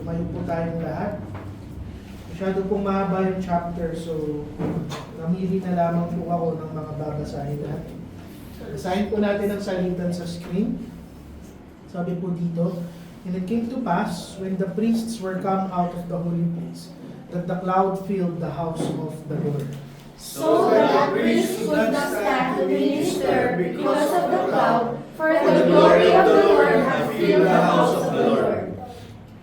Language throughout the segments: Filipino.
Tumayo po tayong lahat. Masyado pong mahaba yung chapter, so namili na lamang po ako ng mga babasahin natin. Basahin po natin ang salitan sa screen. Sabi po dito, "And it came to pass, when the priests were come out of the holy place, that the cloud filled the house of the Lord. So that the priest could not stand to minister because of the cloud, for the glory of the Lord had filled the house of the Lord.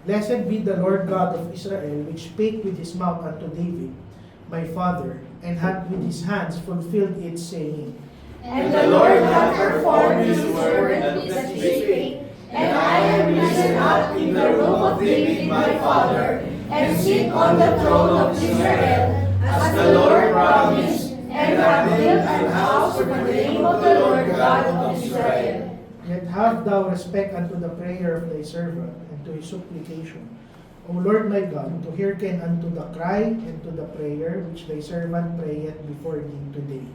Blessed be the Lord God of Israel, which spake with his mouth unto David, my father, and hath with his hands fulfilled it, saying, And the Lord hath performed his word that he spake, and I am risen up in the room of David my father, and sit on the throne of Israel, as the Lord promised, and have built an house for the name of the Lord God of Israel. Yet have thou respect unto the prayer of thy servant, and to his supplication. O Lord my God, to hearken unto the cry and to the prayer which thy servant prayeth before thee today.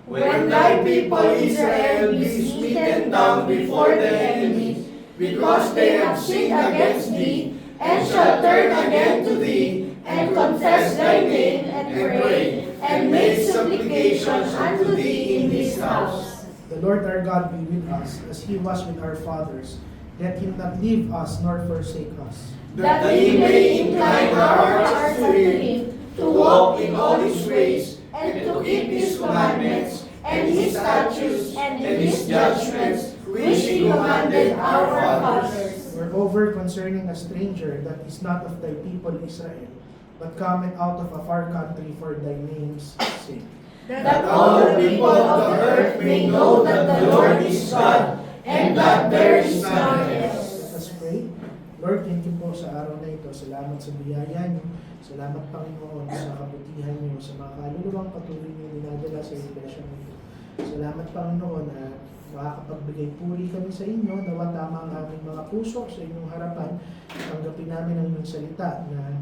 When thy people Israel be smitten down before their enemies, because they have sinned against thee, and shall turn again to thee, and confess thy name, and pray, and make supplications unto thee in this house. The Lord our God be with us, as he was with our fathers. Let him not leave us nor forsake us. That he may incline our hearts unto him, to walk in all his ways, and to keep his commandments, and his statutes, and his judgments, which he commanded our fathers. Moreover, concerning a stranger that is not of thy people Israel, but cometh out of a far country for thy name's sake. That all the people of the earth may know that the Lord is God, and that there is none else. Let us pray. Lord, thank you po sa araw na ito. Salamat sa biyaya niyo. Salamat, Panginoon, sa kabutihan niyo, sa mga kaluluwang patuloy niyo dinadala sa iglesia niyo. Salamat, Panginoon, at makakapagbigay puri kami sa inyo. Nawa tama ang aming mga puso sa inyong harapan. Tanggapin namin ang inyong salita na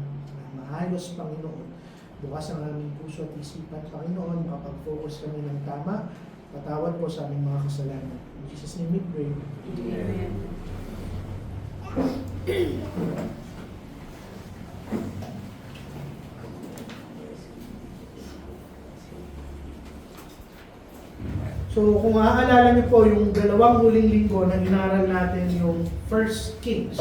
maayos, Panginoon. Bukas ang aming puso at isipan, Panginoon, makapag-focus kami ng tama. Patawad po sa aming mga kasalanan. In Jesus' name we pray. Amen. So kung maaalala niyo po yung dalawang huling linggo na inaral natin yung First Kings,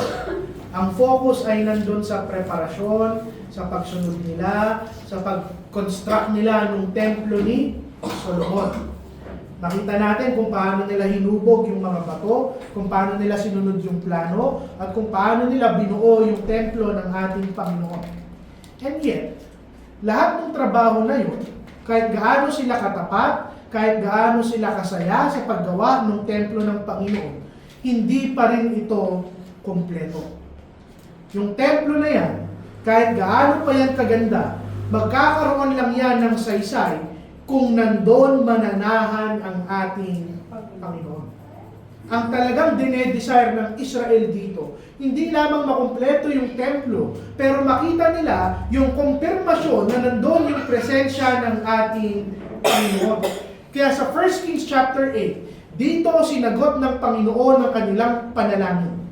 ang focus ay nandun sa preparasyon, sa pagsunod nila, sa pag-construct nila ng templo ni Solomon. Nakita natin kung paano nila hinubog yung mga bato, kung paano nila sinunod yung plano, at kung paano nila binuo yung templo ng ating Panginoon. And yet, lahat ng trabaho na yun, kahit gaano sila katapat, kahit gaano sila kasaya sa paggawa ng templo ng Panginoon, hindi pa rin ito kompleto. Yung templo na yan, kahit gaano pa yan kaganda, magkakaroon lang yan ng saysay kung nandun mananahan ang ating Panginoon. Ang talagang dinedesire ng Israel dito, hindi lamang makumpleto yung templo, pero makita nila yung kumpirmasyon na nandun yung presensya ng ating Panginoon. Kaya sa 1 Kings chapter 8, dito sinagot ng Panginoon ang kanilang panalangin.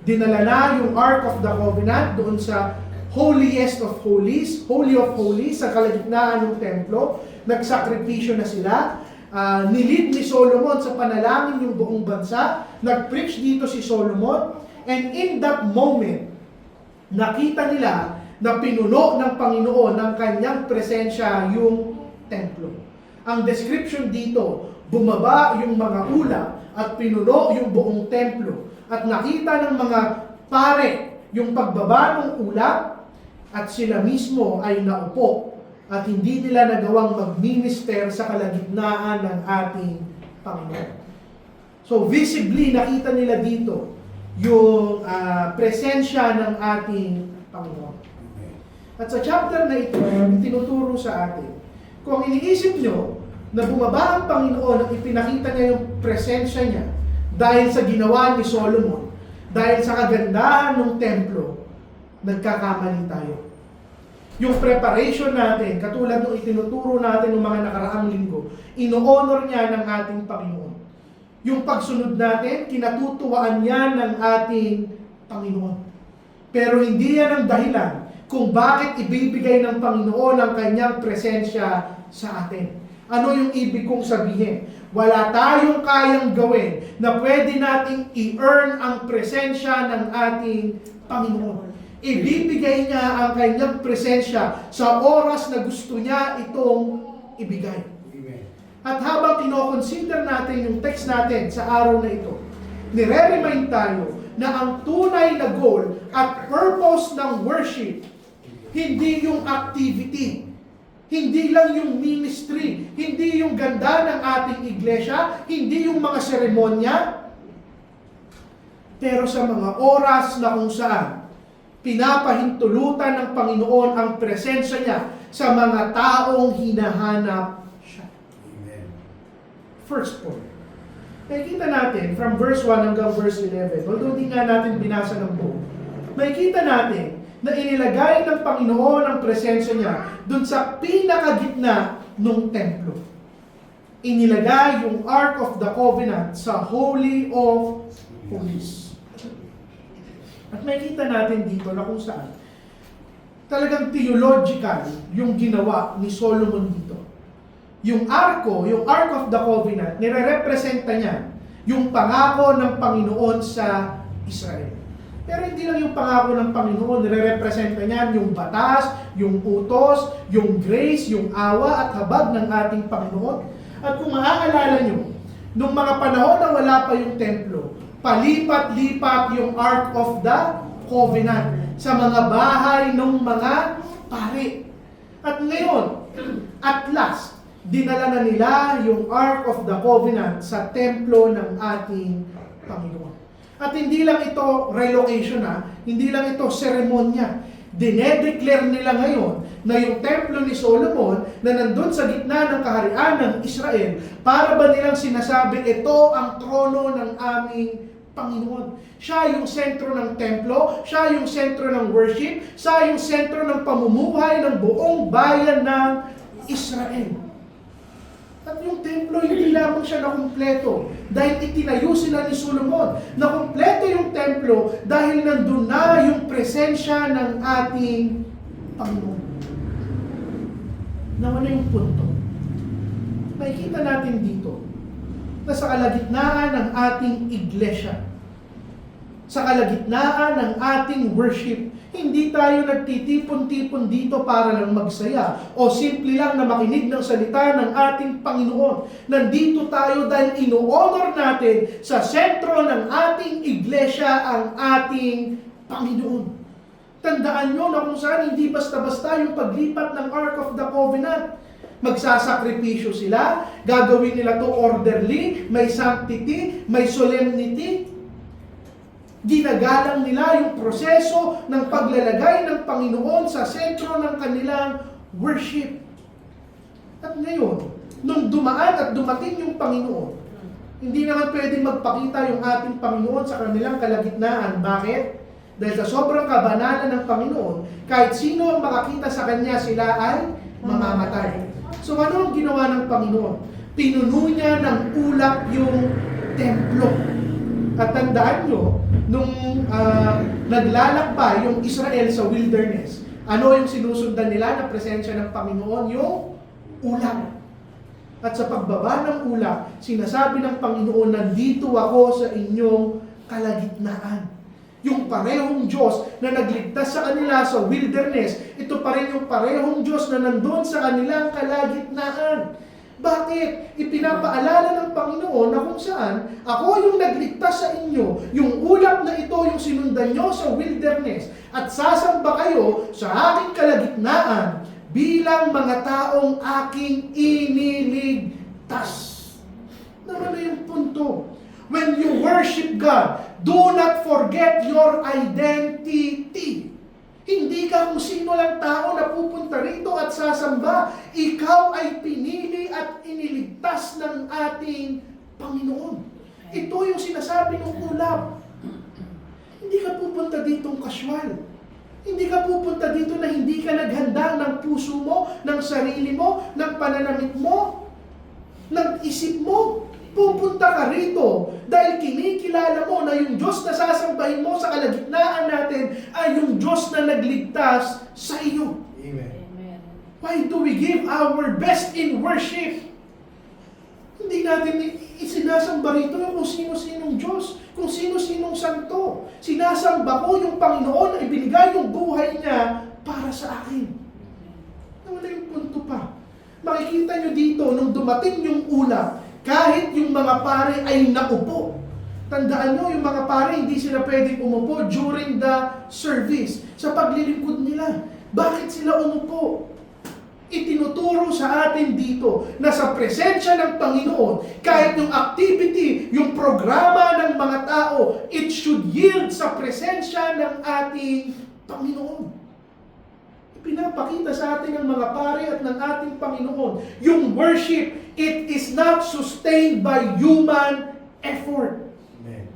Dinala na yung Ark of the Covenant doon sa Holiest of Holies, Holy of Holies, sa kalagitnaan ng templo. Nagsakripisyo na sila. Nilid ni Solomon sa panalangin yung buong bansa. Nag-preach dito si Solomon. And in that moment, nakita nila na pinuno ng Panginoon ng kanyang presensya yung templo. Ang description dito, bumaba yung mga ulap at pinuno yung buong templo. At nakita ng mga pare yung pagbaba ng ulap at sila mismo ay naupo at hindi nila nagawang mag-minister sa kalagitnaan ng ating Panginoon. So visibly nakita nila dito yung presensya ng ating Panginoon. At sa chapter na ito, tinuturo sa atin, kung iniisip nyo na bumaba ang Panginoon at ipinakita niya yung presensya niya dahil sa ginawa ni Solomon, dahil sa kagandahan ng templo, nagkakamali tayo. Yung preparation natin, katulad ng itinuturo natin ng mga nakaraang linggo, ino-honor niya ng ating Panginoon. Yung pagsunod natin, kinatutuwaan niya ng ating Panginoon. Pero hindi yan ang dahilan kung bakit ibibigay ng Panginoon ang kanyang presensya sa atin. Ano yung ibig kong sabihin? Wala tayong kayang gawin na pwede nating i-earn ang presensya ng ating Panginoon. Ibibigay niya ang kanyang presensya sa oras na gusto niya itong ibigay. At habang kinoconsider natin yung text natin sa araw na ito, nire-remind tayo na ang tunay na goal at purpose ng worship, hindi yung activity, hindi lang yung ministry, hindi yung ganda ng ating iglesia, hindi yung mga seremonya, pero sa mga oras na kung saan pinapahintulutan ng Panginoon ang presensya niya sa mga taong hinahanap siya. Amen. First point. Makikita natin from verse 1 hanggang verse 11, although di nga natin binasa ng buo, makikita natin na inilagay ng Panginoon ang presensya niya dun sa pinakagitna ng templo. Inilagay yung Ark of the Covenant sa Holy of Holies. At makikita natin dito na kung saan talagang theological yung ginawa ni Solomon dito. Yung arko, yung Ark of the Covenant, nire-representa niya yung pangako ng Panginoon sa Israel. Pero hindi lang yung pangako ng Panginoon, nire-representa niya yung batas, yung utos, yung grace, yung awa at habag ng ating Panginoon. At kung maaalala nyo, nung mga panahon na wala pa yung templo, palipat-lipat yung Ark of the Covenant sa mga bahay ng mga pari. At ngayon, at last, dinala na nila yung Ark of the Covenant sa templo ng ating Panginoon. At hindi lang ito relocation hindi lang ito seremonya. Dinedeclare nila ngayon na yung templo ni Solomon na nandun sa gitna ng kaharian ng Israel, para ba nilang sinasabi, ito ang trono ng aming Panginoon. Siya yung sentro ng templo, siya yung sentro ng worship, siya yung sentro ng pamumuhay ng buong bayan ng Israel. At yung templo, hindi lamang siya nakumpleto dahil itinayo sila ni Solomon. Nakumpleto yung templo dahil nandun na yung presensya ng ating Panginoon. Nawala yung punto. Makikita natin dito na sa kalagitnaan ng ating iglesia, sa kalagitnaan ng ating worship, hindi tayo nagtitipon-tipon dito para lang magsaya o simple lang na makinig ng salita ng ating Panginoon. Nandito tayo dahil ino-honor natin sa sentro ng ating iglesia ang ating Panginoon. Tandaan nyo na kung saan hindi basta-basta yung paglipat ng Ark of the Covenant. Magsasakripisyo sila, gagawin nila to orderly, may sanctity, may solemnity. Ginagalang nila yung proseso ng paglalagay ng Panginoon sa sentro ng kanilang worship. At ngayon, nung dumaan at dumating yung Panginoon, hindi naman pwedeng magpakita yung ating Panginoon sa kanilang kalagitnaan. Bakit? Dahil sa sobrang kabanalan ng Panginoon, kahit sino ang makakita sa Kanya, sila ay mamamatay. So ano ang ginawa ng Panginoon? Pinuno niya ng ulap yung templo. At tandaan nyo, nung naglalakbay yung Israel sa wilderness, ano yung sinusundan nila na presensya ng Panginoon? Yung ulap. At sa pagbaba ng ulap, sinasabi ng Panginoon, nandito ako sa inyong kalagitnaan. Yung parehong Diyos na nagligtas sa kanila sa wilderness, ito pa rin yung parehong Diyos na nandun sa kanilang kalagitnaan. Bakit? Ipinapaalala ng Panginoon na kung saan ako yung nagligtas sa inyo, yung ulap na ito yung sinundan nyo sa wilderness, at sasamba kayo sa aking kalagitnaan bilang mga taong aking iniligtas. Naman na yung punto. When you worship God, do not forget your identity. Hindi ka kung sino lang tao na pupunta rito at sasamba. Ikaw ay pinili at iniligtas ng ating Panginoon. Ito yung sinasabi ng ulap. Hindi ka pupunta ditong casual. Hindi ka pupunta dito na hindi ka naghanda ng puso mo, ng sarili mo, ng pananamit mo, ng isip mo. Pupunta ka rito dahil kinikilala mo na yung Diyos na sasambahin mo sa kalagitnaan natin ay yung Diyos na nagligtas sa iyo. Amen. Why do we give our best in worship? Hindi natin isinasamba rito yung kung sino-sinong Diyos, kung sino-sinong santo. Sinasamba ko yung Panginoon na ibinigay yung buhay niya para sa akin. Wala yung punto pa. Makikita nyo dito, nung dumating yung ulap, kahit yung mga pare ay naupo. Tandaan nyo, yung mga pare, hindi sila pwedeng umupo during the service, sa paglilingkod nila. Bakit sila umupo? Itinuturo sa atin dito na sa presensya ng Panginoon, kahit yung activity, yung programa ng mga tao, it should yield sa presensya ng ating Panginoon. Pinapakita sa atin ng mga pare at ng ating Panginoon, yung worship, it is not sustained by human effort. Amen.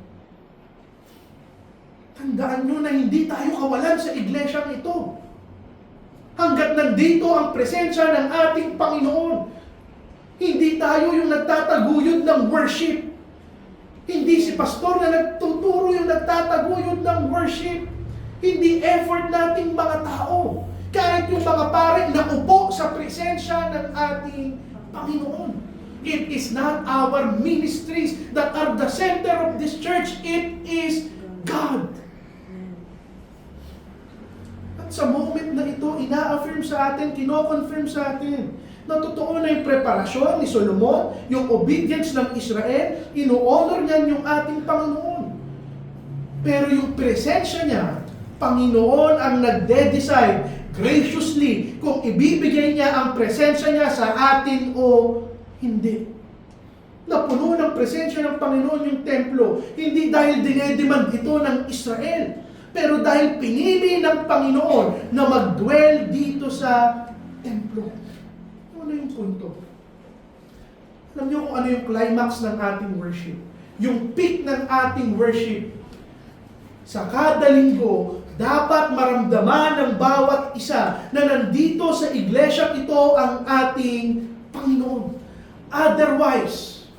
Tandaan nyo na hindi tayo kawalan sa iglesyang ito. Hanggat nandito ang presensya ng ating Panginoon, hindi tayo yung nagtataguyod ng worship. Hindi si pastor na nagtuturo yung nagtataguyod ng worship. Hindi effort nating mga tao. Kahit yung mga pare na upo sa presensya ng ating Panginoon. It is not our ministries that are the center of this church. It is God. At sa moment na ito, ina-affirm sa atin, kino-confirm sa atin, na totoo na yung preparasyon ni Solomon, yung obedience ng Israel, ino-honor niyan yung ating Panginoon. Pero yung presensya niya, Panginoon ang nagde-decide graciously kung ibibigay niya ang presensya niya sa atin o hindi. Napuno ng presensya ng Panginoon yung templo, hindi dahil dinedemand ito ng Israel, pero dahil pinili ng Panginoon na mag-dwell dito sa templo. Ano yung punto? Alam niyo kung ano yung climax ng ating worship? Yung peak ng ating worship. Sa kada linggo, dapat maramdaman ng bawat isa na nandito sa iglesia ito ang ating Panginoon. Otherwise,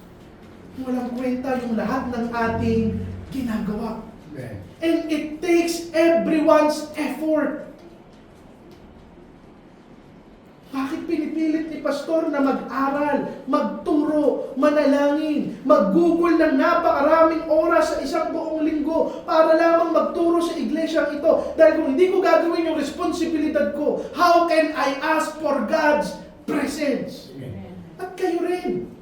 walang kwenta yung lahat ng ating ginagawa. Amen. And it takes everyone's effort. Bakit pinipilit ni pastor na mag-aral, magturo, manalangin, mag-google ng napakaraming oras sa isang buong linggo para lamang magturo sa iglesyang ito? Dahil kung hindi ko gagawin yung responsibilidad ko, how can I ask for God's presence? Amen. At kayo rin.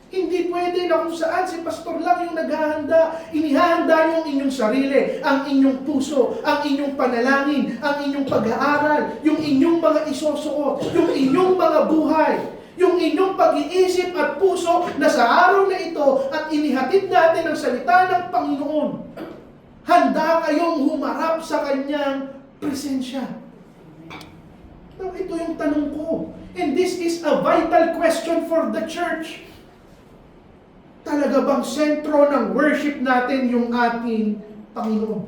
Hindi pwede na kung saan si pastor lang yung naghahanda. Inihahanda niyo ang inyong sarili, ang inyong puso, ang inyong panalangin, ang inyong pag-aaral, yung inyong mga isusuot, yung inyong mga buhay, yung inyong pag-iisip at puso na sa araw na ito at inihatid natin ang salita ng Panginoon. Handa kayong humarap sa Kanyang presensya. Now, ito yung tanong ko. And this is a vital question for the church. Talaga bang sentro ng worship natin yung ating Panginoon?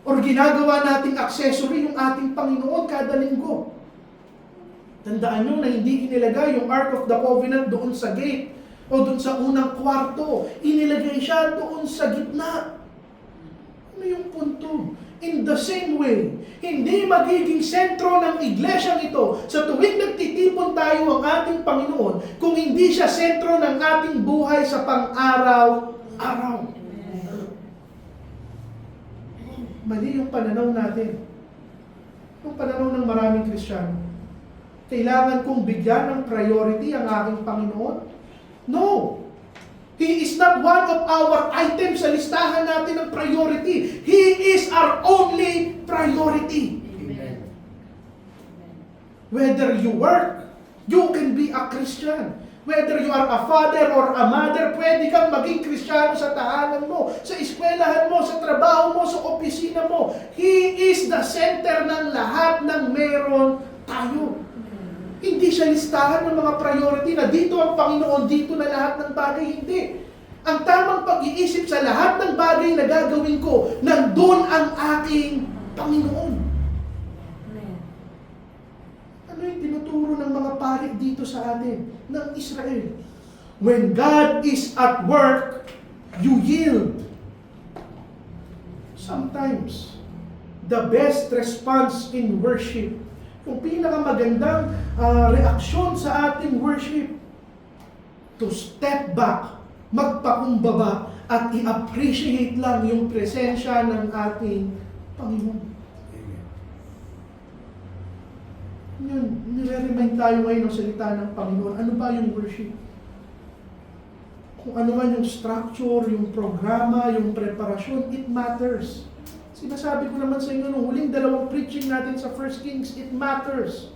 Or ginagawa nating accessory yung ating Panginoon kada linggo? Tandaan nyo na hindi inilagay yung Ark of the Covenant doon sa gate o doon sa unang kwarto. Inilagay siya doon sa gitna. Ano yung punto? In the same way, hindi magiging sentro ng iglesyang ito sa tuwing nagtitipon tayo ang ating Panginoon kung hindi siya sentro ng ating buhay sa pang-araw-araw. Mali yung pananaw natin. Yung pananaw ng maraming Kristiyano. Kailangan kong bigyan ng priority ang aking Panginoon? No! He is not one of our items sa listahan natin ng priority. He is our only priority. Amen. Whether you work, you can be a Christian. Whether you are a father or a mother, pwede kang maging Kristiyano sa tahanan mo, sa eskwelahan mo, sa trabaho mo, sa opisina mo. He is the center ng lahat ng meron tayo. Hindi siya listahan ng mga priority na dito ang Panginoon, dito na lahat ng bagay. Hindi. Ang tamang pag-iisip sa lahat ng bagay na gagawin ko, nandun ang aking Panginoon. Ano yung tinuturo ng mga pari dito sa atin, ng Israel? When God is at work, you yield. Sometimes, the best response in worship, yung pinakamagandang reaksyon sa ating worship, to step back, magpakumbaba, at i-appreciate lang yung presensya ng ating Panginoon. Yun, nire-remind tayo ngayon ng salita ng Panginoon. Ano ba yung worship? Kung ano man yung structure, yung programa, yung preparasyon, it matters. Sinasabi ko naman sa inyo nung huling dalawang preaching natin sa 1 Kings, it matters.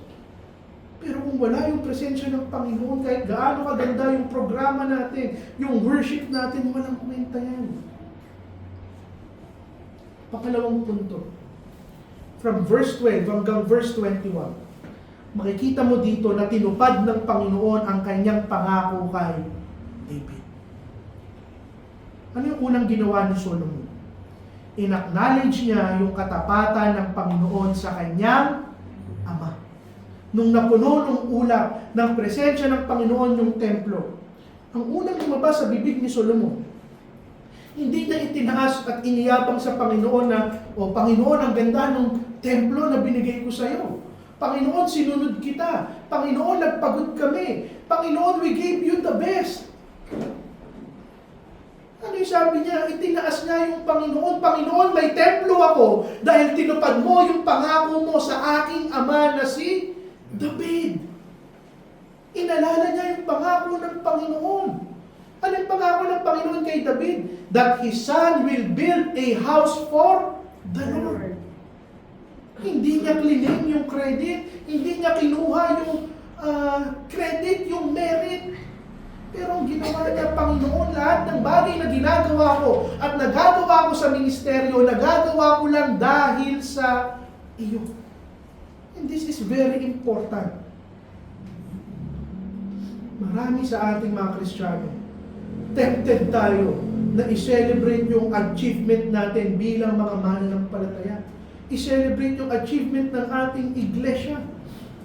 Pero kung wala yung presensya ng Panginoon, kahit gaano kaganda yung programa natin, yung worship natin, walang kwenta yan. Pangalawang punto. From verse 12 hanggang verse 21, makikita mo dito na tinupad ng Panginoon ang kanyang pangako kay David. Ano yung unang ginawa ni Solomon? In-acknowledge niya yung katapatan ng Panginoon sa kanyang ama. Nung napuno ng ulap ng presensya ng Panginoon yung templo, ang unang lumabas sa bibig ni Solomon, hindi na itinaas at iniyabang sa Panginoon na, o Panginoon, ang ganda ng templo na binigay ko sa iyo. Panginoon, sinunod kita. Panginoon, nagpagod kami. Panginoon, we gave you the best. Ano yung sabi niya? Itinaas niya yung Panginoon. Panginoon, may templo ako dahil tinupad mo yung pangako mo sa aking ama na si David. Inalala niya yung pangako ng Panginoon. Ano yung pangako ng Panginoon kay David? That his son will build a house for the Lord. Hindi niya claim yung credit, hindi niya kinuha yung credit, yung merit. Pero ang ginawa niya, Panginoon, lahat ng bagay na ginagawa ko at nagagawa ko sa ministeryo, nagagawa ko lang dahil sa iyo. And this is very important. Marami sa ating mga Kristiyano, tempted tayo na i-celebrate yung achievement natin bilang mga mananampalataya. I-celebrate yung achievement ng ating iglesia.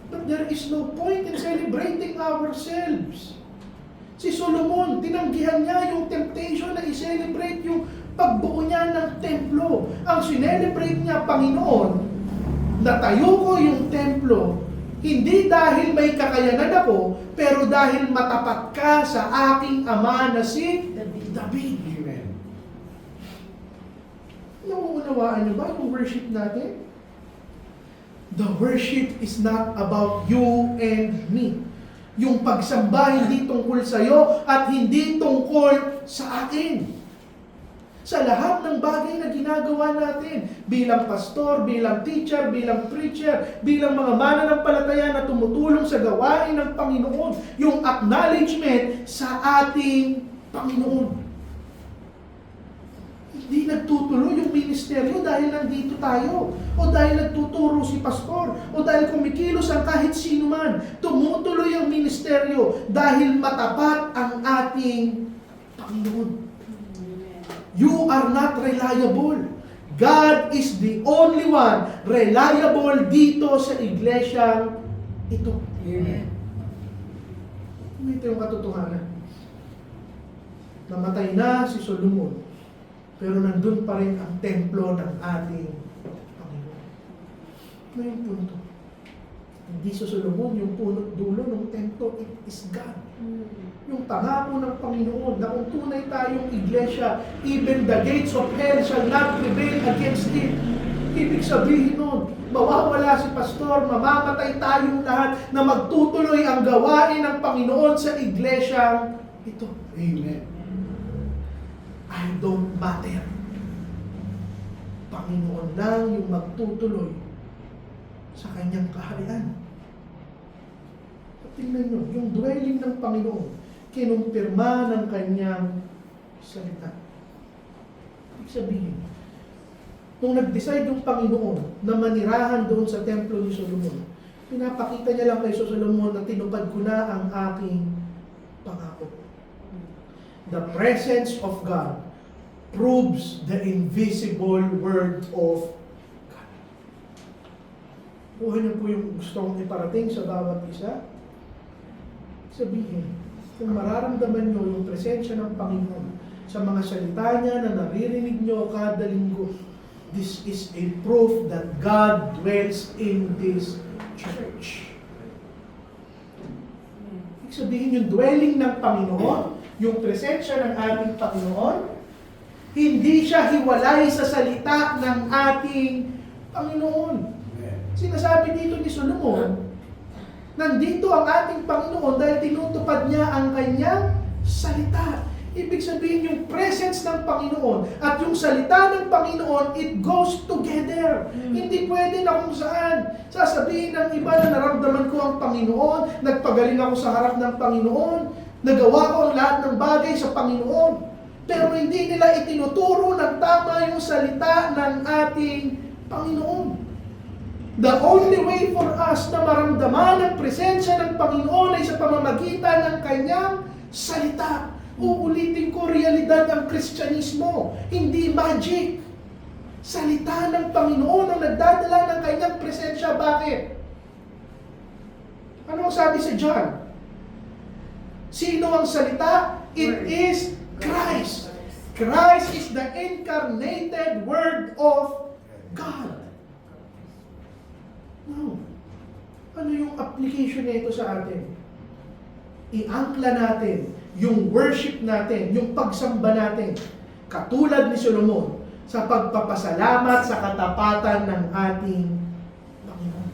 But there is no point in celebrating ourselves. Si Solomon, tinanggihan niya yung temptation na i-celebrate yung pagbuo niya ng templo. Ang sinelebrate niya, Panginoon, natayo ko yung templo, hindi dahil may kakayanan ako, pero dahil matapat ka sa aking ama na si David. Amen. Nauunawaan niyo ba yung worship natin? The worship is not about you and me. Yung pagsamba hindi tungkol sa iyo at hindi tungkol sa akin. Sa lahat ng bagay na ginagawa natin, bilang pastor, bilang teacher, bilang preacher, bilang mga mananampalataya na tumutulong sa gawain ng Panginoon, yung acknowledgement sa ating Panginoon. Hindi nagtutuloy yung ministeryo dahil nandito tayo, o dahil nagtuturo si pastor, o dahil kumikilos ang kahit sino man. Tumutuloy ang ministeryo dahil matapat ang ating Panginoon. You are not reliable. God is the only one reliable dito sa iglesyang ito. Amen. Ito yung katotohanan. Namatay na si Solomon, pero nandun pa rin ang templo ng ating Panginoon. Ano yung punto? Hindi si Solomon yung punot dulo ng templo, it is God. Yung pangako ng Panginoon na kung tunay tayong iglesia, even the gates of hell shall not prevail against it. Ibig sabihin nun, mawawala si pastor, mamamatay tayong lahat na magtutuloy ang gawain ng Panginoon sa iglesia ito. Amen. I don't matter. Panginoon lang yung magtutuloy sa kanyang kaharian. Tingnan nyo, yung dwelling ng Panginoon, kinumpirma ng kanyang salita. Ibig sabihin, nung nag-decide yung Panginoon na manirahan doon sa templo ni Solomon, pinapakita niya lang kay Solomon na tinupad ko na ang aking pangako. The presence of God proves the invisible word of God. Kuha niyo po yung gusto kong iparating sa bawat isa. Sabihin, kung mararamdaman nyo yung presensya ng Panginoon sa mga salita niya na naririnig nyo kada linggo, this is a proof that God dwells in this church. Ibig sabihin yung dwelling ng Panginoon, yung presensya ng ating Panginoon, hindi siya hiwalay sa salita ng ating Panginoon. Sinasabi dito ni Solomon, nandito ang ating Panginoon dahil tinutupad niya ang kanyang salita. Ibig sabihin yung presence ng Panginoon at yung salita ng Panginoon, it goes together. Hindi pwede na kung saan sasabihin ng iba na naramdaman ko ang Panginoon, nagpagaling ako sa harap ng Panginoon, nagawa ko ang lahat ng bagay sa Panginoon. Pero hindi nila itinuturo ng tama yung salita ng ating Panginoon. The only way for us na maramdaman ang presensya ng Panginoon ay sa pamamagitan ng kanyang salita. Uulitin ko, realidad ang Kristyanismo, hindi magic. Salita ng Panginoon ang nagdadala ng kanyang presensya. Bakit? Ano ang sabi sa John? Sino ang salita? It is Christ. Christ is the incarnated Word of God. Now, ano yung application nito sa atin? Iangkla natin yung worship natin, yung pagsamba natin, katulad ni Solomon, sa pagpapasalamat sa katapatan ng ating Panginoon.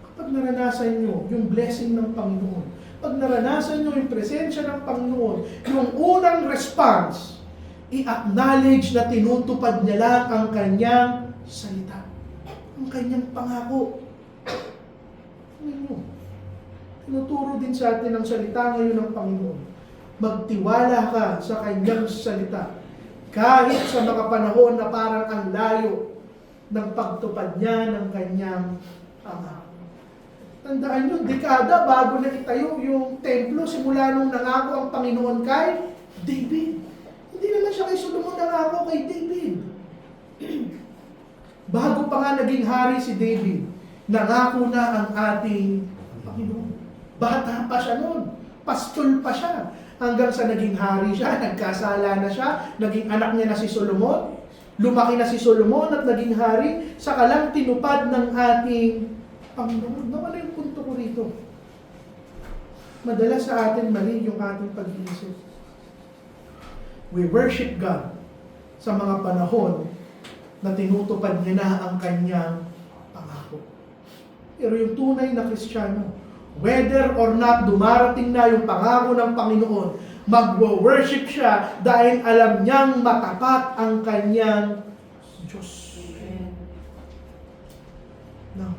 Kapag naranasan nyo yung blessing ng Panginoon, pag naranasan nyo yung presensya ng Panginoon, yung unang response, i-acknowledge na tinutupad niya lang ang kanyang salita, ang kanyang pangako. Ano? Tinuturo din sa atin ang salita ngayon ng Panginoon. Magtiwala ka sa kanyang salita. Kahit sa mga panahon na parang ang layo ng pagtupad niya ng kanyang pangako. Tandaan nyo, dekada bago na itayo yung templo, simula nung nangako ang Panginoon kay David. Hindi naman siya kay Solomon nangako kay David. Bago pa nga naging hari si David, nangako na ang ating Panginoon. Bata pa siya noon. Pastol pa siya. Hanggang sa naging hari siya, nagkasala na siya, naging anak niya na si Solomon, lumaki na si Solomon at naging hari, saka lang tinupad ng ating Panginoon. Ano yung punto ko rito? Madalas sa atin mali yung ating pag-iisip. We worship God sa mga panahon na tinutupad niya na ang kanyang pangako. Pero yung tunay na Kristiyano, whether or not dumarating na yung pangako ng Panginoon, magwo-worship siya dahil alam niyang matapat ang kanyang Diyos. Now,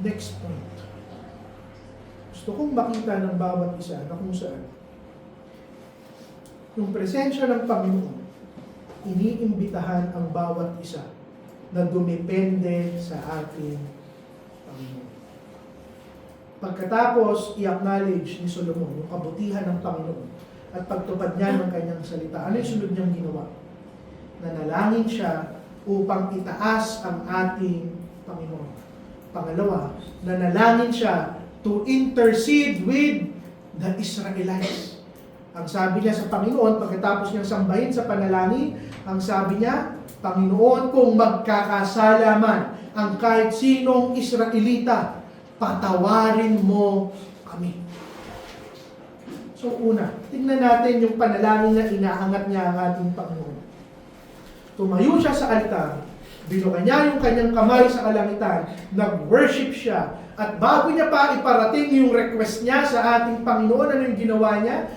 next point. Gusto kong makita ng bawat isa na kung saan yung presensya ng Panginoon, iniimbitahan ang bawat isa na dumepende sa ating Panginoon. Pagkatapos, i-acknowledge ni Solomon yung kabutihan ng Panginoon at pagtupad niya ng kanyang salita. Ano yung sunod niyang ginawa? Nanalangin siya upang itaas ang ating Panginoon. Pangalawa, nanalangin siya to intercede with the Israelites. Ang sabi niya sa Panginoon, pagkatapos niyang sambahin sa panalangin, ang sabi niya, Panginoon, kung magkakasala man ang kahit sinong Israelita, patawarin mo kami. So una, tingnan natin yung panalangin na inaangat niya ang ating Panginoon. Tumayo siya sa altar, binuka niya yung kanyang kamay sa kalangitan, nag-worship siya, at bago niya pa iparating yung request niya sa ating Panginoon, ano yung ginawa niya?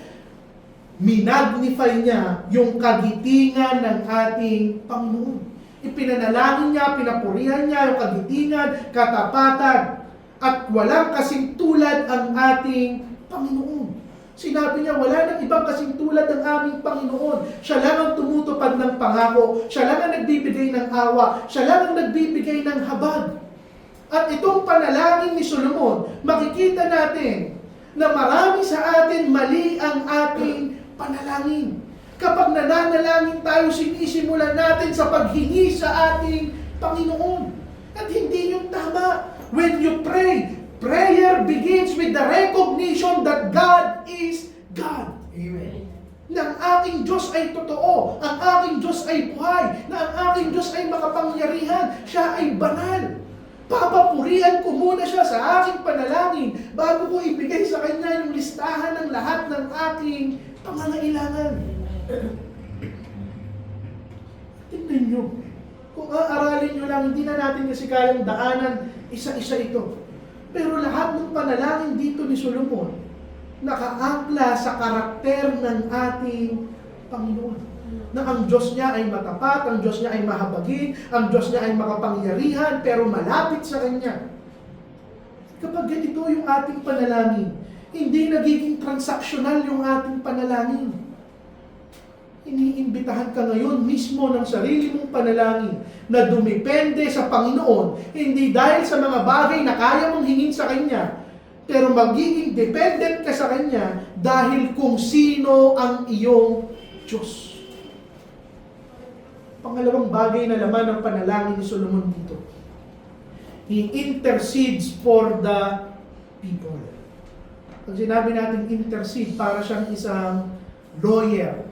Minagnify niya yung kagitingan ng ating Panginoon. Ipinanalangin niya, pinapurihan niya yung kagitingan, katapatan, at walang kasing tulad ang ating Panginoon. Sinabi niya, wala nang ibang kasing tulad ng aming Panginoon. Siya lang ang tumutupad ng pangako. Siya lang ang nagbibigay ng awa. Siya lang ang nagbibigay ng habag. At itong panalangin ni Solomon, makikita natin na marami sa atin mali ang ating panalangin. Kapag nananalangin tayo, sinisimulan natin sa paghingi sa ating Panginoon. At hindi yung tama. When you pray, Prayer begins with the recognition that God is God. Amen. Na ang aking Diyos ay totoo, ang aking Diyos ay buhay, na ang aking Diyos ay makapangyarihan, siya ay banal. Papapurihan ko muna siya sa aking panalangin bago ko ibigay sa Kanya yung listahan ng lahat ng aking pangangailangan. Tingnan nyo, kung aaralin nyo lang, hindi na natin kasi kayang daanan isa-isa ito. Pero lahat ng panalangin dito ni Solomon, nakaangkla sa karakter ng ating Panginoon. Na ang Diyos niya ay matapat, ang Diyos niya ay mahabagin, ang Diyos niya ay makapangyarihan, pero malapit sa Kanya. Kapag ganito yung ating panalangin, hindi nagiging transactional yung ating panalangin. Iniimbitahan ka ngayon mismo ng sarili mong panalangin na dumepende sa Panginoon, hindi dahil sa mga bagay na kaya mong hingin sa Kanya, pero magiging dependent ka sa Kanya dahil kung sino ang iyong Diyos. Pangalawang bagay na laman ng panalangin ni Solomon dito. He intercedes for the people. Pag sinabi natin intercede, para siyang isang lawyer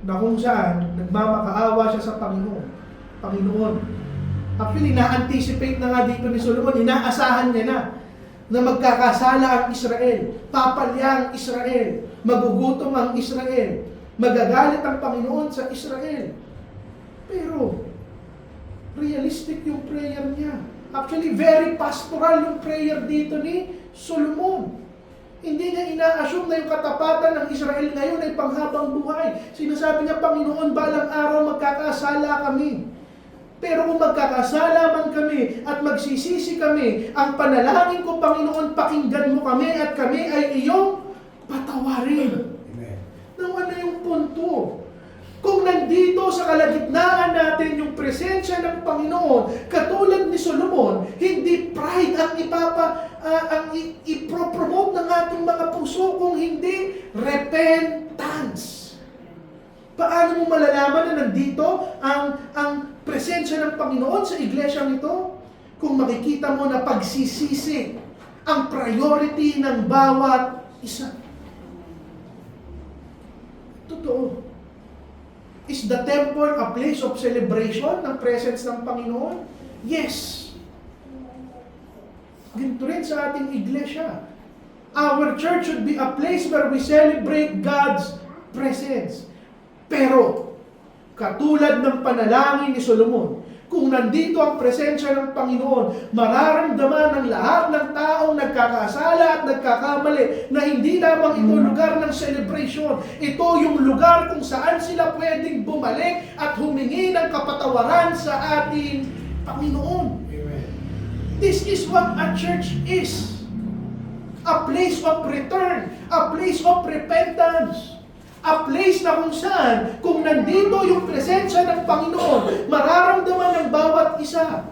na kung saan nagmamakaawa siya sa Panginoon. Actually, na-anticipate na nga dito ni Solomon, inaasahan niya na magkakasala ang Israel, papalya ang Israel, magugutom ang Israel, magagalit ang Panginoon sa Israel. Pero, realistic yung prayer niya. Actually, very pastoral yung prayer dito ni Solomon. Hindi niya ina-assume na yung katapatan ng Israel ngayon ay panghabang buhay. Sinasabi niya, Panginoon, balang araw magkakasala kami. Pero kung magkakasala man kami at magsisisi kami, ang panalangin ko, Panginoon, pakinggan mo kami at kami ay iyong patawarin. Amen. Nang ano yung punto? Kung nandito sa kalagitnaan natin yung presensya ng Panginoon, katulad ni Solomon, hindi pride ang ipropromote ng ating mga puso, kung hindi repentance. Paano mo malalaman na nandito ang presensya ng Panginoon sa iglesia nito? Kung makikita mo na pagsisisi ang priority ng bawat isa. Totoo. Is the temple a place of celebration ng presence ng Panginoon? Yes. Ganito rin sa ating iglesia. Our church should be a place where we celebrate God's presence. Pero, katulad ng panalangin ni Solomon, kung nandito ang presensya ng Panginoon, mararamdaman ng lahat ng taong nagkakasala at nagkakamali na hindi lamang ito lugar ng celebration. Ito yung lugar kung saan sila pwedeng bumalik at humingi ng kapatawaran sa ating Panginoon. Amen. This is what a church is. A place of return, a place of repentance. A place na kung saan, kung nandito yung presensya ng Panginoon, mararamdaman ng bawat isa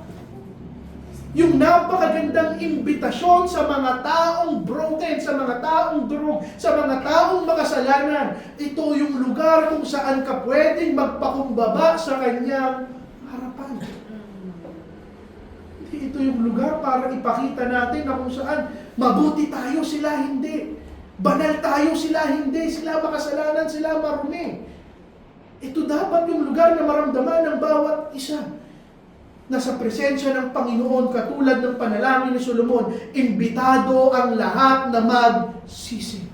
yung napakagandang imbitasyon sa mga taong broken, sa mga taong durog, sa mga taong makasalanan. Ito yung lugar kung saan ka pwedeng magpakumbaba sa Kanyang harapan. Ito yung lugar para ipakita natin na kung saan mabuti tayo, sila hindi. Banal tayo, sila hindi. Sila makasalanan, sila marumi. Ito dapat yung lugar na maramdaman ng bawat isa. Nasa presensya ng Panginoon, katulad ng panalangin ni Solomon, imbitado ang lahat na magsisi.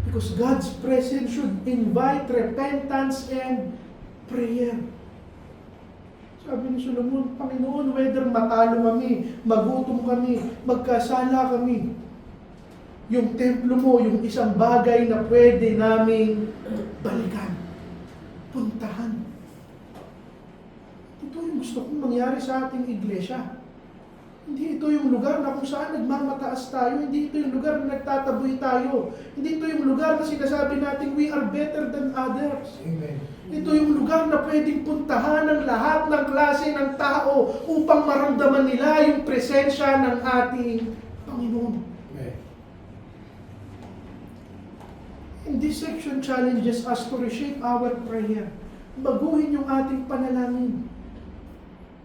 Because God's presence should invite repentance and prayer. Sabi ni Solomon, Panginoon, whether matalo kami, magutom kami, magkasala kami, yung templo mo, yung isang bagay na pwede naming balikan, puntahan. Ito yung gusto kong mangyari sa ating iglesia. Hindi ito yung lugar na kung saan nagmamataas tayo. Hindi ito yung lugar na nagtataboy tayo. Hindi ito yung lugar na sinasabi natin, we are better than others. Amen. Ito yung lugar na pwedeng puntahan ng lahat ng klase ng tao upang maramdaman nila yung presensya ng ating Panginoon. Amen. And this section challenges us to reshape our prayer. Baguhin yung ating panalangin.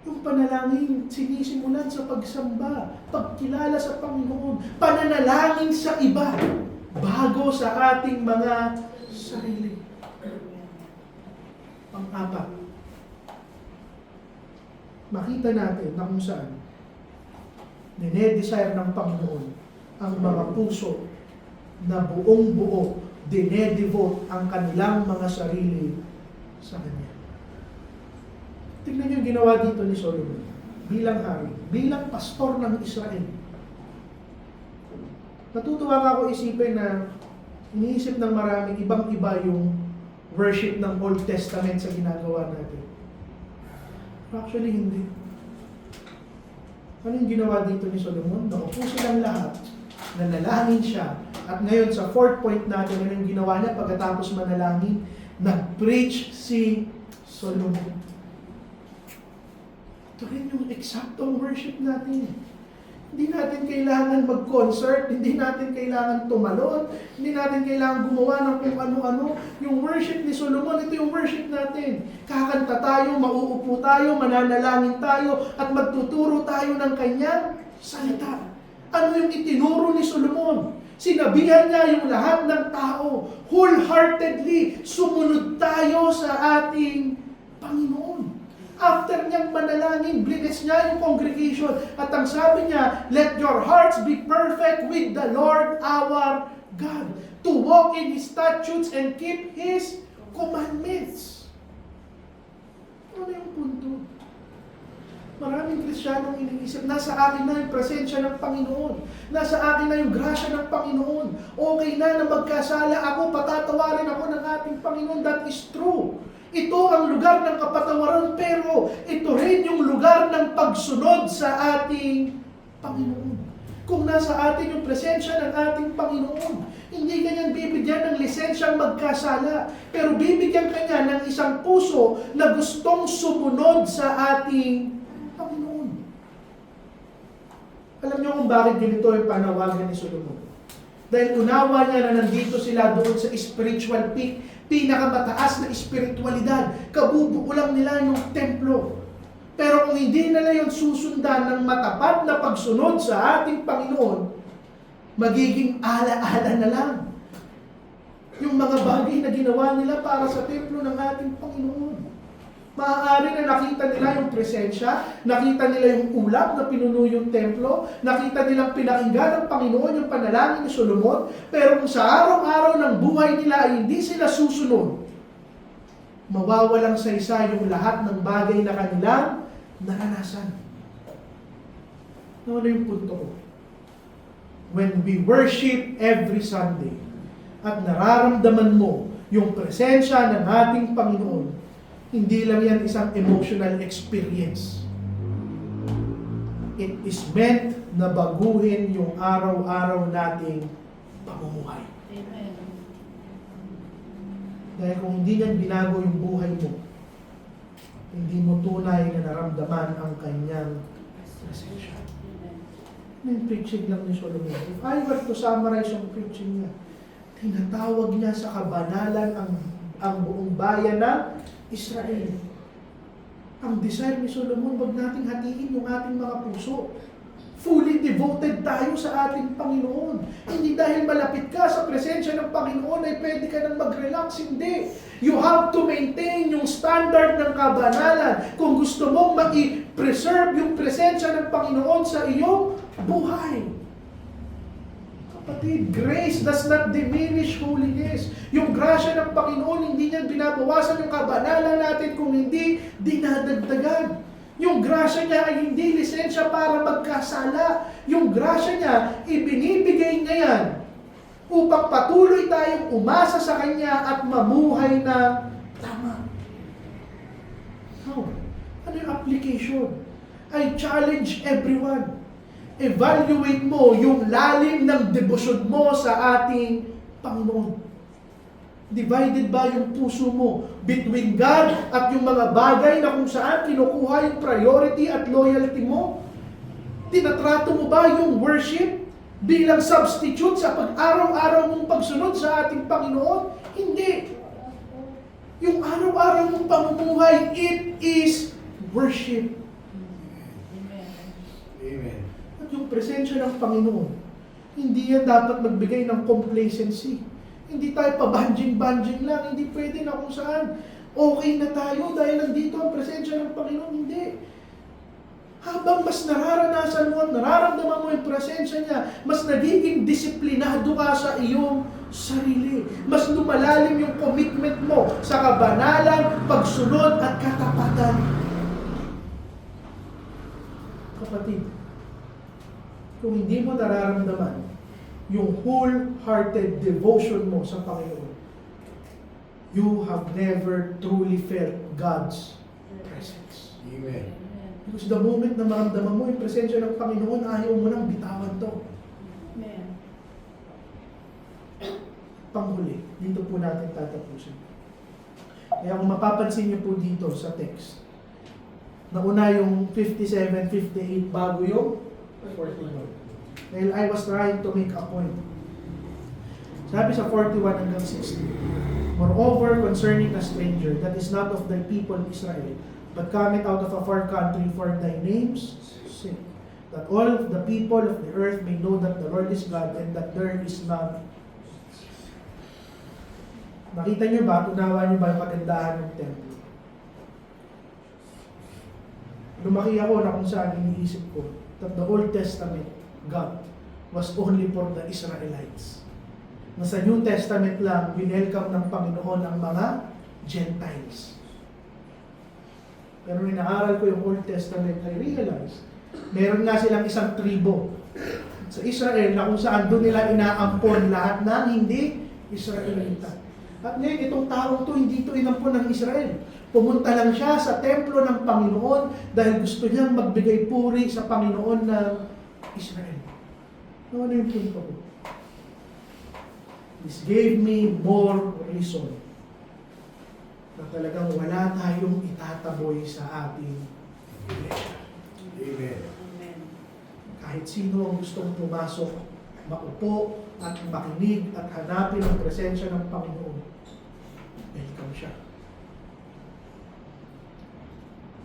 Yung panalangin, sinisimulan sa pagsamba, pagkilala sa Panginoon, pananalangin sa iba, bago sa ating mga sarili. Pang-apat, makita natin na kung saan dinedesire ng Panginoon ang mga puso na buong buo dinedevote ang kanilang mga sarili sa Kanya. Tignan niyo yung ginawa dito ni Solomon bilang hari, bilang pastor ng Israel. Natutuwa ka ako isipin na iniisip ng marami ibang-iba yung worship ng Old Testament sa ginagawa natin. Actually, hindi. Ano yung ginawa dito ni Solomon? Naupo silang lahat, nanalangin siya, at ngayon sa fourth point natin, ano yung ginawa niya pagkatapos manalangin? Nag-preach si Solomon. Ito rin yung eksaktong worship natin. Hindi natin kailangan mag-concert, hindi natin kailangan tumalon, hindi natin kailangan gumawa ng kung ano-ano. Yung worship ni Solomon, ito yung worship natin. Kakanta tayo, mauupo tayo, mananalangin tayo, at magtuturo tayo ng kanyang salita. Ano yung itinuro ni Solomon? Sinabihan niya yung lahat ng tao, wholeheartedly, sumunod tayo sa ating Panginoon. After niyang manalangin, bless niya yung congregation. At ang sabi niya, let your hearts be perfect with the Lord our God, to walk in His statutes and keep His commandments. Ano yung punto? Maraming Kristiyanong iniisip, nasa akin na yung presensya ng Panginoon. Nasa akin na yung grasya ng Panginoon. Okay na magkasala ako, patatawarin ako ng ating Panginoon. That is true. Ito ang lugar ng kapatawaran, pero ito rin yung lugar ng pagsunod sa ating Panginoon. Kung nasa atin yung presensya ng ating Panginoon, hindi kanyan bibigyan ng lisensyang magkasala, pero bibigyan kanya ng isang puso na gustong sumunod sa ating Panginoon. Alam niyo kung bakit ganito yung panawagan ni Solomon? Dahil unawa niya na nandito sila doon sa spiritual peak, pinakamataas na espiritualidad. Kabubuo lang nila yung templo. Pero kung hindi nila yung susundan ng matapat na pagsunod sa ating Panginoon, magiging ala-ala na lang yung mga bagay na ginawa nila para sa templo ng ating Panginoon. Maaari na nakita nila yung presensya, nakita nila yung ulap na pinuno yung templo, nakita nilang pinakinggan ng Panginoon yung panalangin ni Solomon, pero kung sa araw-araw ng buhay nila ay hindi sila susunod, mawawalang sa isa yung lahat ng bagay na kanilang naranasan. Ano yung punto ko? When we worship every Sunday, at nararamdaman mo yung presensya ng ating Panginoon, hindi lang yan isang emotional experience. It is meant na baguhin yung araw-araw nating pamumuhay. Amen. Dahil kung hindi yan binago yung buhay mo, hindi mo tunay na naramdaman ang kanyang presensya. Yung preaching lang ni Solomon. If I were to summarize yung preaching niya, tinatawag niya sa kabanalan ang buong bayan ng Israel. Ang desire ni Solomon, wag nating hatiin yung ating mga puso. Fully devoted tayo sa ating Panginoon. Hindi dahil malapit ka sa presensya ng Panginoon ay pwede ka nang mag-relax. Hindi. You have to maintain yung standard ng kabanalan kung gusto mong ma-preserve yung presensya ng Panginoon sa iyong buhay. Kapatid, grace does not diminish holiness. Yung grasya ng Panginoon, hindi niya binabawasan yung kabanalan natin, kung hindi, dinadagdagan. Yung grasya niya ay hindi lisensya para magkasala. Yung grasya niya, ibinibigay niya yan upang patuloy tayong umasa sa Kanya at mamuhay na tama. How? Ano yung application? I challenge everyone. Evaluate mo yung lalim ng debosyon mo sa ating Panginoon. Divided ba yung puso mo between God at yung mga bagay na kung saan kinukuha yung priority at loyalty mo? Tinatrato mo ba yung worship bilang substitute sa pag-araw-araw mong pagsunod sa ating Panginoon? Hindi. Yung araw-araw mong pamumuhay, it is worship presensya ng Panginoon, hindi yan dapat magbigay ng complacency. Hindi tayo pabanjing-banjing lang, hindi pwede na kung saan. Okay na tayo dahil nandito ang presensya ng Panginoon, hindi. Habang mas nararanasan mo at nararamdaman mo yung presensya niya, mas nagiging disiplinado ka sa iyong sarili. Mas lumalalim yung commitment mo sa kabanalan, pagsunod at katapatan. Kapatid, kung hindi mo nararamdaman yung wholehearted devotion mo sa Panginoon, you have never truly felt God's presence. Amen. Because the moment na maramdaman mo yung presensya ng Panginoon, ayaw mo nang bitawan to. Amen. Panghuli, dito po natin tatapusin. Kaya kung mapapansin niyo po dito sa text, nauna yung 57, 58 bago yung 41. Dahil I was trying to make a point. Sabi sa 41 hanggang 60, moreover, concerning a stranger that is not of thy people Israel, but cometh out of a far country for thy name's sake, that all of the people of the earth may know that the Lord is God and that there is none. Nakita niyo ba, tunawa niyo ba yung kagandahan ng templo? Lumaki ako na kung saan iniisip ko that the Old Testament God was only for the Israelites. Na sa New Testament lang, winelcome ng Panginoon ang mga Gentiles. Pero nung inaaral ko yung Old Testament, I realized, meron nga silang isang tribo sa Israel na kung saan doon nila inaampon lahat ng hindi Israelita. At ngayon, itong taong to, hindi to inampon ng Israel. Pumunta lang siya sa templo ng Panginoon dahil gusto niyang magbigay puri sa Panginoon ng Israel. Ano yung punto ko? This gave me more reason na talagang wala tayong itataboy sa ating iglesia. Amen. Amen. Kahit sino ang gustong pumasok, maupo at makinig at hanapin ang presensya ng Panginoon, welcome siya.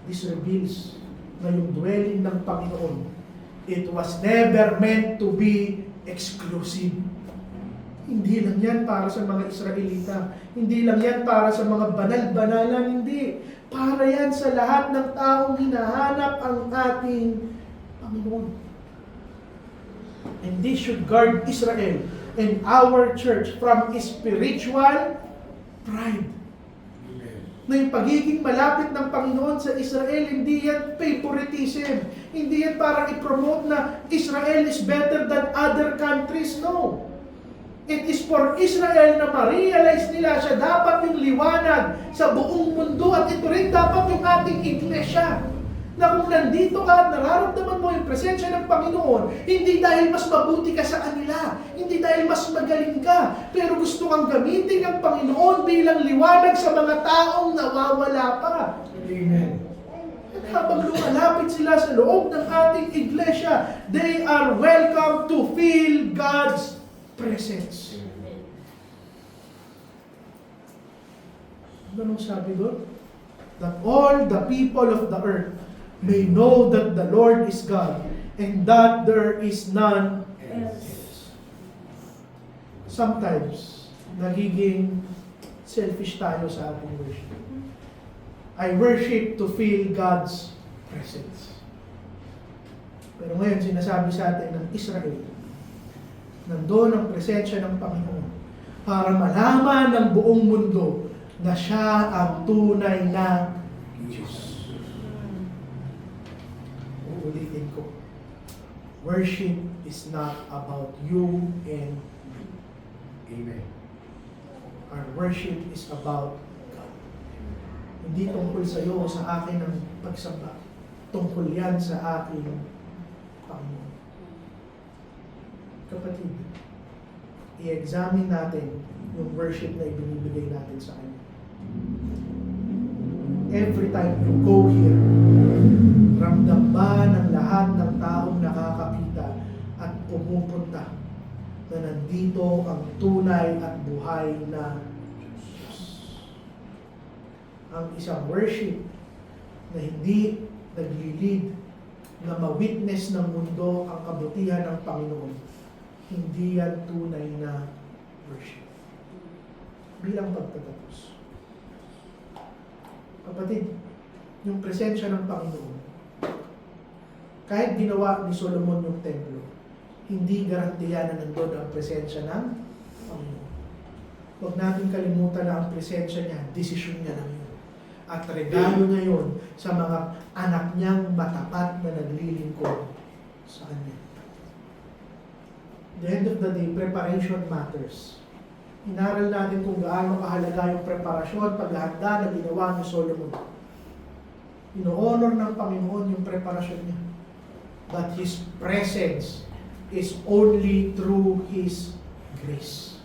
This reveals na yung dwelling ng Panginoon, it was never meant to be exclusive. Hindi lang yan para sa mga Israelita. Hindi lang yan para sa mga banal-banalan. Hindi. Para yan sa lahat ng taong hinahanap ang ating Panginoon. And this should guard Israel and our church from spiritual pride. Amen. Na yung pagiging malapit ng Panginoon sa Israel, hindi yan favoritism. Hindi yan parang i-promote na Israel is better than other countries. No. It is for Israel na ma-realize nila siya dapat yung liwanag sa buong mundo at ito rin dapat yung ating iglesia. Na kung nandito ka at nararamdaman mo yung presensya ng Panginoon, hindi dahil mas mabuti ka sa kanila, hindi dahil mas magaling ka, pero gusto kang gamitin ng Panginoon bilang liwanag sa mga taong nawawala pa. Amen. At habang lumalapit sila sa loob ng ating iglesia, they are welcome to feel God's presence. Anong sabi doon? That all the people of the earth may know that the Lord is God and that there is none else. Sometimes, nagiging selfish tayo sa ating worship. I worship to feel God's presence. Pero ngayon, sinasabi sa atin ng Israel, nandoon ang presensya ng Panginoon para malaman ng buong mundo na siya ang tunay na Diyos. Uulitin ko. Worship is not about you and me. Amen. Our worship is about God. Hindi tungkol sa iyo o sa akin ang pagsamba. Tungkol yan sa aking Panginoon. Kapatid, i-examine natin yung worship na ibinibigay natin sa Kanya. Every time you go here, ramdam ba ng lahat ng taong nakakapita at pumupunta na nandito ang tunay at buhay na Diyos? Ang isang worship na hindi naglilid na ma-witness ng mundo ang kabutihan ng Panginoon, hindi yan tunay na worship. Bilang pagtatapos. Kapatid, yung presensya ng Panginoon, kahit ginawa ni Solomon yung templo, hindi garantiya na nandun ang presensya ng Panginoon. Huwag natin kalimutan na ang presensya niya, desisyon niya lang yun. At regalo niya yun sa mga anak niyang matapat na naglilingkod sa Kanya. At the end of the day, preparation matters. Inaral natin kung gaano kahalaga yung preparasyon, paghahanda na ginawa ni Solomon. Ino-honor ng Panginoon yung preparasyon niya. But His presence is only through His grace.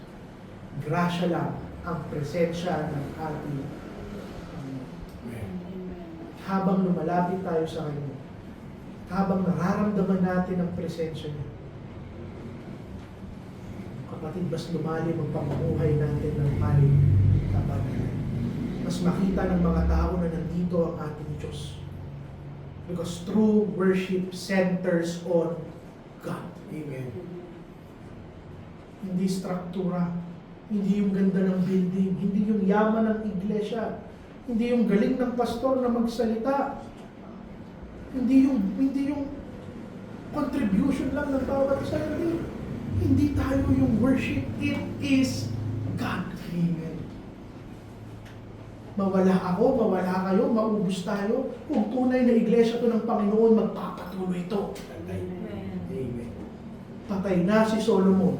Grasya lang ang presensya ng ating Panginoon. Habang lumalapit tayo sa Kanya, habang nararamdaman natin ang presensya niya, kapatid, mas lumalim ang pamumuhay natin ng may kabanalan. Mas makita ng mga tao na nandito ang ating Diyos. Because true worship centers on God. Amen. Hindi struktura, hindi yung ganda ng building, hindi yung yaman ng iglesia, hindi yung galing ng pastor na magsalita, hindi yung contribution lang ng bawat isa. Hindi tayo yung worship, it is God. Amen. Mawala ako, mawala kayo, maubos tayo. Kung tunay na iglesia to ng Panginoon, magpapatuloy ito. Amen. Patay na si Solomon,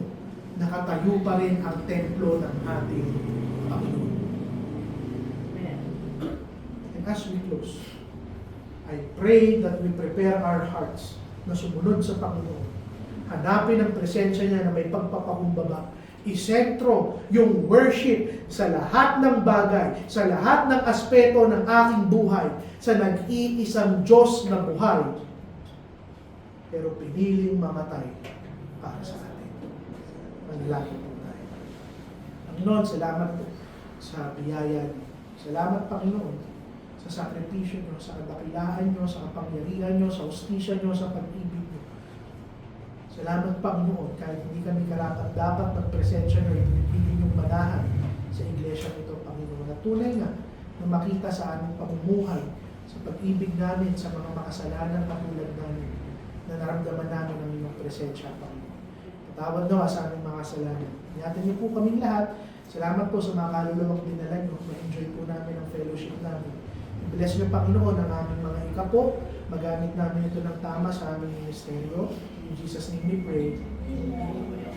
nakatayo pa rin ang templo ng ating Panginoon. And as we close, I pray that we prepare our hearts na sumunod sa Panginoon. Hanapin ang presensya niya na may pagpapakumbaba. Isentro yung worship sa lahat ng bagay, sa lahat ng aspeto ng aking buhay, sa nag-iisang Diyos na buhay, pero piniling mamatay para sa atin. Manalangin po tayo. Panginoon, salamat po sa biyaya niyo. Salamat, Panginoon, sa sakripisyo niyo, sa kadakilaan niyo, sa kapangyarihan niyo, sa hustisya niyo, sa pag-ibig niyo. Salamat, Panginoon, kahit hindi kami karapat-dapat magpresensya niyo, ibigin yung manahan sa iglesia nito, Panginoon. At tunay nga na makita sa aming pamumuhay, sa pag-ibig namin, sa mga makasalanan katulad namin, na naramdaman namin ang inyong presensya, Panginoon. Patawad daw sa aming mga kasalanan. Ingatan niyo po kaming lahat. Salamat po sa mga kaluluwang dinala niyo. Ma-enjoy po namin ang fellowship namin. Bless niyo, Panginoon, ang aming mga ikapo. Magamit namin ito ng tama sa aming ministeryo. In Jesus' name we pray. Amen.